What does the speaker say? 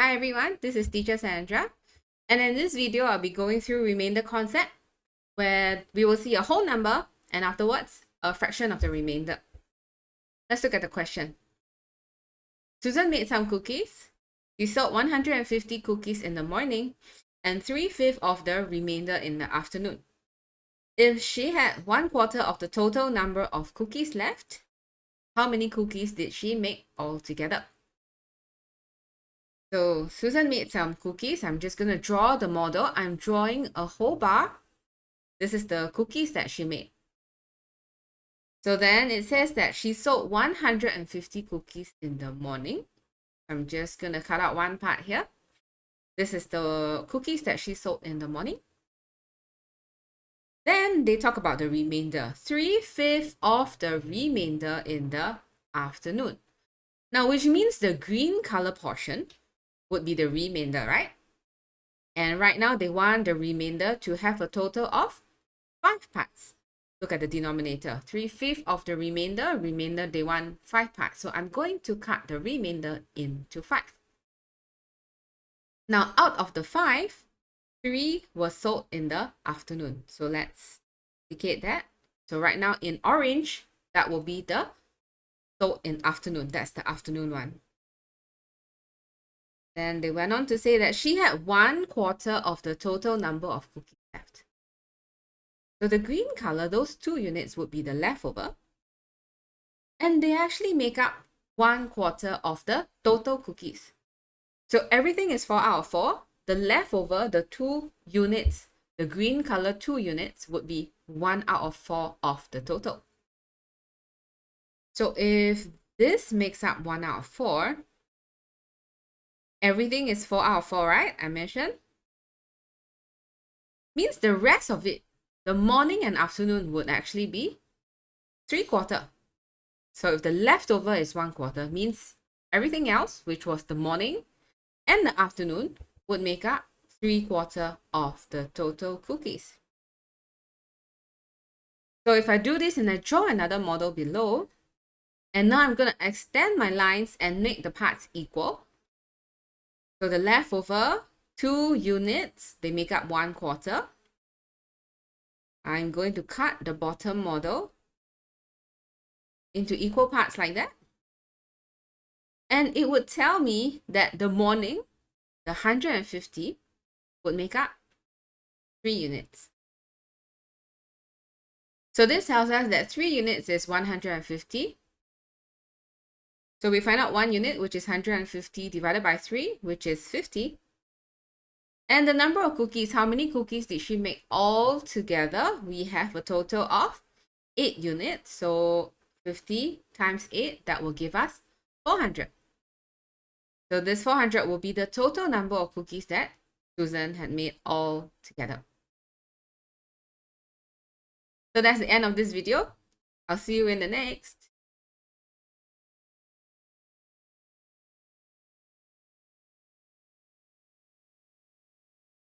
Hi everyone, this is Teacher Sandra, and in this video I'll be going through remainder concept where we will see a whole number and afterwards a fraction of the remainder. Let's look at the question. Susan made some cookies. She sold 150 cookies in the morning and 3/5 of the remainder in the afternoon. If she had 1/4 of the total number of cookies left, how many cookies did she make altogether? So Susan made some cookies. I'm just going to draw the model. I'm drawing a whole bar. This is the cookies that she made. So then it says that she sold 150 cookies in the morning. I'm just going to cut out one part here. This is the cookies that she sold in the morning. Then they talk about the remainder. 3/5 of the remainder in the afternoon. Now, which means the green color portion would be the remainder, right? And right now they want the remainder to have a total of 5 parts. Look at the denominator. 3/5 of the remainder they want 5 parts. So I'm going to cut the remainder into 5. Now out of the 5, 3 was sold in the afternoon. So let's indicate that. So right now in orange, that will be the sold in afternoon. That's the afternoon one. Then they went on to say that she had 1/4 of the total number of cookies left. So the green color, those 2 units would be the leftover. And they actually make up 1/4 of the total cookies. So everything is 4 out of 4. The leftover, the 2 units, the green color 2 units would be 1 out of 4 of the total. So if this makes up 1 out of 4, everything is 4 out of 4, right? I mentioned. Means the rest of it, the morning and afternoon, would actually be 3/4. So if the leftover is 1/4, means everything else, which was the morning and the afternoon, would make up 3/4 of the total cookies. So if I do this and I draw another model below, and now I'm going to extend my lines and make the parts equal. So the leftover 2 units, they make up 1/4. I'm going to cut the bottom model into equal parts like that. And it would tell me that the morning, the 150, would make up 3 units. So this tells us that 3 units is 150. So we find out 1 unit, which is 150 divided by 3, which is 50. And the number of cookies, how many cookies did she make all together? We have a total of 8 units. So 50 times 8, that will give us 400. So this 400 will be the total number of cookies that Susan had made all together. So that's the end of this video. I'll see you in the next.